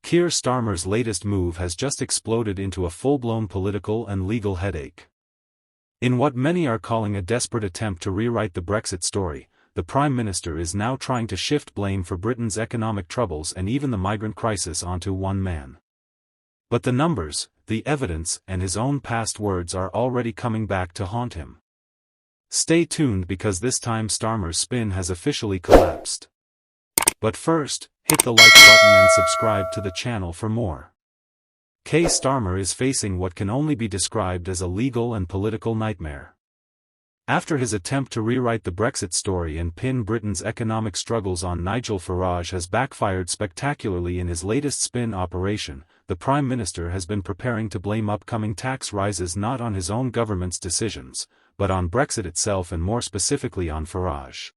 Keir Starmer's latest move has just exploded into a full-blown political and legal headache. In what many are calling a desperate attempt to rewrite the Brexit story, the Prime Minister is now trying to shift blame for Britain's economic troubles and even the migrant crisis onto one man. But the numbers, the evidence, and his own past words are already coming back to haunt him. Stay tuned because this time Starmer's spin has officially collapsed. But first, hit the like button and subscribe to the channel for more. Keir Starmer is facing what can only be described as a legal and political nightmare. After his attempt to rewrite the Brexit story and pin Britain's economic struggles on Nigel Farage has backfired spectacularly in his latest spin operation, the Prime Minister has been preparing to blame upcoming tax rises not on his own government's decisions, but on Brexit itself and more specifically on Farage.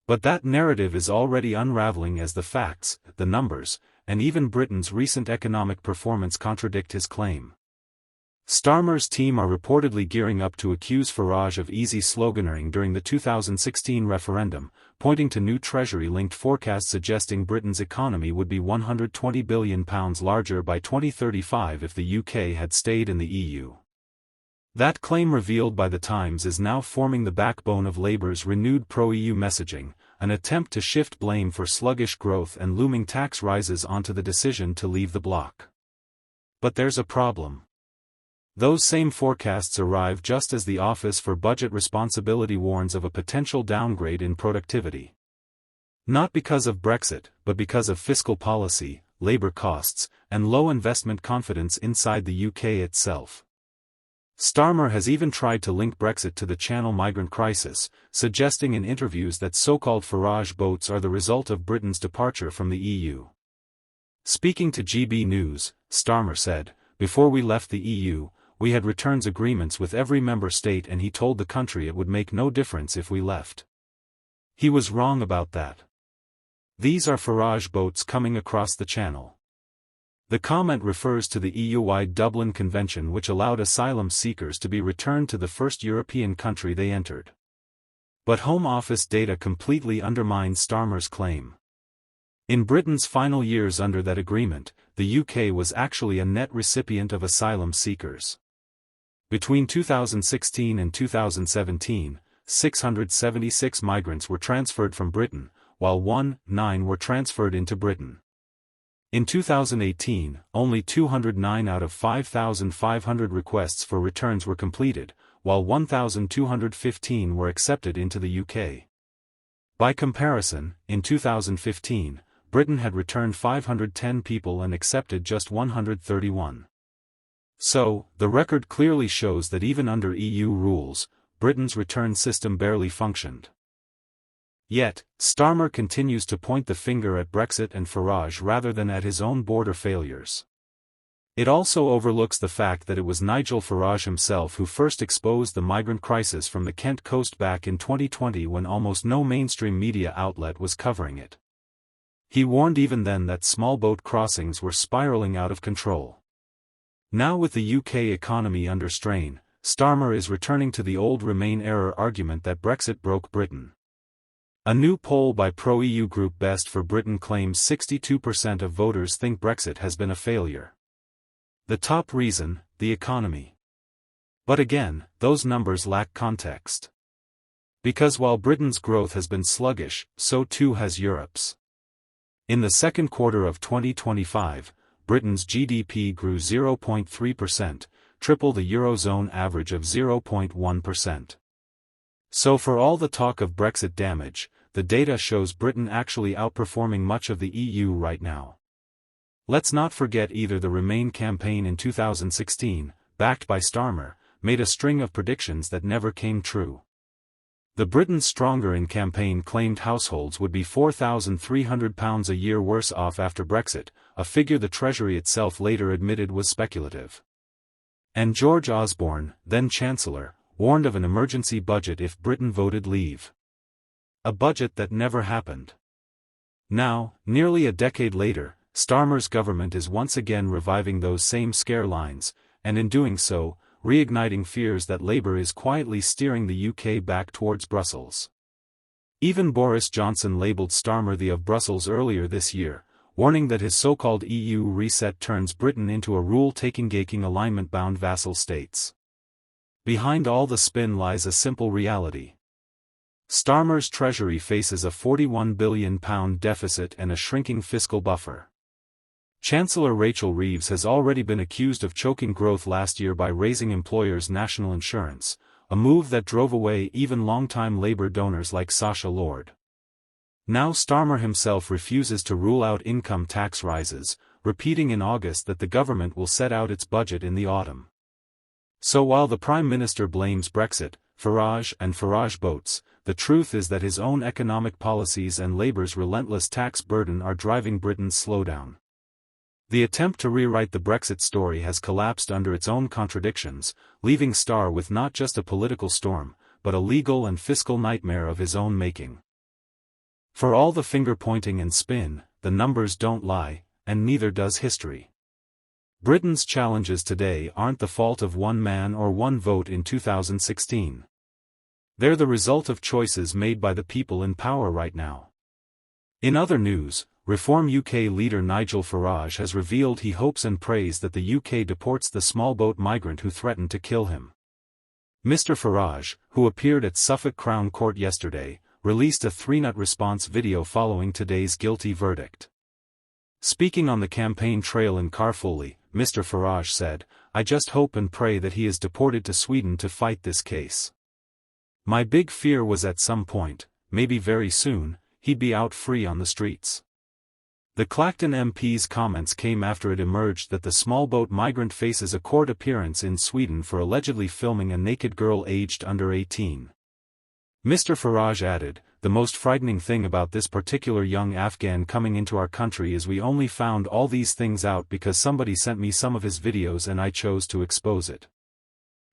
But that narrative is already unraveling as the facts, the numbers, and even Britain's recent economic performance contradict his claim. Starmer's team are reportedly gearing up to accuse Farage of easy sloganeering during the 2016 referendum, pointing to new Treasury-linked forecasts suggesting Britain's economy would be £120 billion larger by 2035 if the UK had stayed in the EU. That claim revealed by The Times is now forming the backbone of Labour's renewed pro-EU messaging, an attempt to shift blame for sluggish growth and looming tax rises onto the decision to leave the bloc. But there's a problem. Those same forecasts arrive just as the Office for Budget Responsibility warns of a potential downgrade in productivity. Not because of Brexit, but because of fiscal policy, labour costs, and low investment confidence inside the UK itself. Starmer has even tried to link Brexit to the Channel migrant crisis, suggesting in interviews that so-called Farage boats are the result of Britain's departure from the EU. Speaking to GB News, Starmer said, "Before we left the EU, we had returns agreements with every member state and he told the country it would make no difference if we left. He was wrong about that. These are Farage boats coming across the Channel." The comment refers to the EU-wide Dublin Convention which allowed asylum seekers to be returned to the first European country they entered. But Home Office data completely undermines Starmer's claim. In Britain's final years under that agreement, the UK was actually a net recipient of asylum seekers. Between 2016 and 2017, 676 migrants were transferred from Britain, while 9 were transferred into Britain. In 2018, only 209 out of 5,500 requests for returns were completed, while 1,215 were accepted into the UK. By comparison, in 2015, Britain had returned 510 people and accepted just 131. So, the record clearly shows that even under EU rules, Britain's return system barely functioned. Yet, Starmer continues to point the finger at Brexit and Farage rather than at his own border failures. It also overlooks the fact that it was Nigel Farage himself who first exposed the migrant crisis from the Kent coast back in 2020 when almost no mainstream media outlet was covering it. He warned even then that small boat crossings were spiraling out of control. Now with the UK economy under strain, Starmer is returning to the old Remain error argument that Brexit broke Britain. A new poll by pro-EU group Best for Britain claims 62% of voters think Brexit has been a failure. The top reason, the economy. But again, those numbers lack context. Because while Britain's growth has been sluggish, so too has Europe's. In the second quarter of 2025, Britain's GDP grew 0.3%, triple the Eurozone average of 0.1%. So for all the talk of Brexit damage, the data shows Britain actually outperforming much of the EU right now. Let's not forget either the Remain campaign in 2016, backed by Starmer, made a string of predictions that never came true. The Britain Stronger In campaign claimed households would be £4,300 a year worse off after Brexit, a figure the Treasury itself later admitted was speculative. And George Osborne, then Chancellor, warned of an emergency budget if Britain voted leave. A budget that never happened. Now, nearly a decade later, Starmer's government is once again reviving those same scare lines, and in doing so, reigniting fears that Labour is quietly steering the UK back towards Brussels. Even Boris Johnson labelled Starmer the of Brussels earlier this year, warning that his so-called EU reset turns Britain into a rule-taking alignment-bound vassal states. Behind all the spin lies a simple reality. Starmer's treasury faces a £41 billion deficit and a shrinking fiscal buffer. Chancellor Rachel Reeves has already been accused of choking growth last year by raising employers' national insurance, a move that drove away even longtime Labour donors like Sacha Lord. Now Starmer himself refuses to rule out income tax rises, repeating in August that the government will set out its budget in the autumn. So while the Prime Minister blames Brexit, Farage and Farage boats, the truth is that his own economic policies and Labour's relentless tax burden are driving Britain's slowdown. The attempt to rewrite the Brexit story has collapsed under its own contradictions, leaving Starr with not just a political storm, but a legal and fiscal nightmare of his own making. For all the finger-pointing and spin, the numbers don't lie, and neither does history. Britain's challenges today aren't the fault of one man or one vote in 2016. They're the result of choices made by the people in power right now. In other news, Reform UK leader Nigel Farage has revealed he hopes and prays that the UK deports the small boat migrant who threatened to kill him. Mr. Farage, who appeared at Suffolk Crown Court yesterday, released a three-nut response video following today's guilty verdict. Speaking on the campaign trail in Carfoley, Mr. Farage said, "I just hope and pray that he is deported to Sweden to fight this case. My big fear was at some point, maybe very soon, he'd be out free on the streets." The Clacton MP's comments came after it emerged that the small boat migrant faces a court appearance in Sweden for allegedly filming a naked girl aged under 18. Mr. Farage added, "The most frightening thing about this particular young Afghan coming into our country is we only found all these things out because somebody sent me some of his videos and I chose to expose it.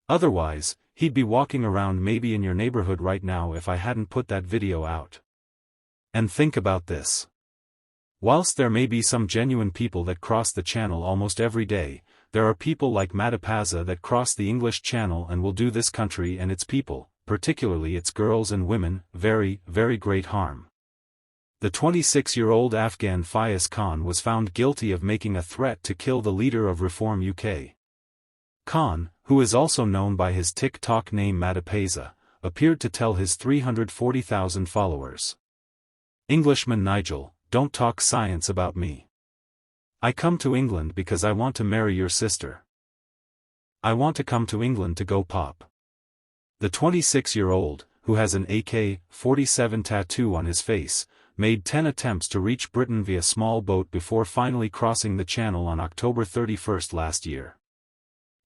Otherwise, he'd be walking around maybe in your neighborhood right now if I hadn't put that video out." And think about this. Whilst there may be some genuine people that cross the channel almost every day, there are people like Matapaza that cross the English Channel and will do this country and its people, particularly its girls and women, very, very great harm. The 26-year-old Afghan Fayez Khan was found guilty of making a threat to kill the leader of Reform UK. Khan, who is also known by his TikTok name Matapaza, appeared to tell his 340,000 followers, "Englishman Nigel, don't talk science about me. I come to England because I want to marry your sister. I want to come to England to go pop." The 26-year-old, who has an AK-47 tattoo on his face, made 10 attempts to reach Britain via small boat before finally crossing the Channel on October 31 last year.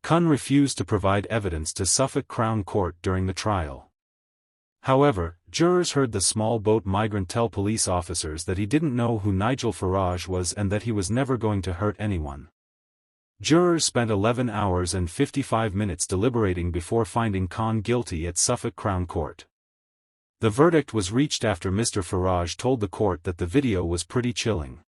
Khan refused to provide evidence to Suffolk Crown Court during the trial. However, jurors heard the small boat migrant tell police officers that he didn't know who Nigel Farage was and that he was never going to hurt anyone. Jurors spent 11 hours and 55 minutes deliberating before finding Khan guilty at Suffolk Crown Court. The verdict was reached after Mr. Farage told the court that the video was pretty chilling.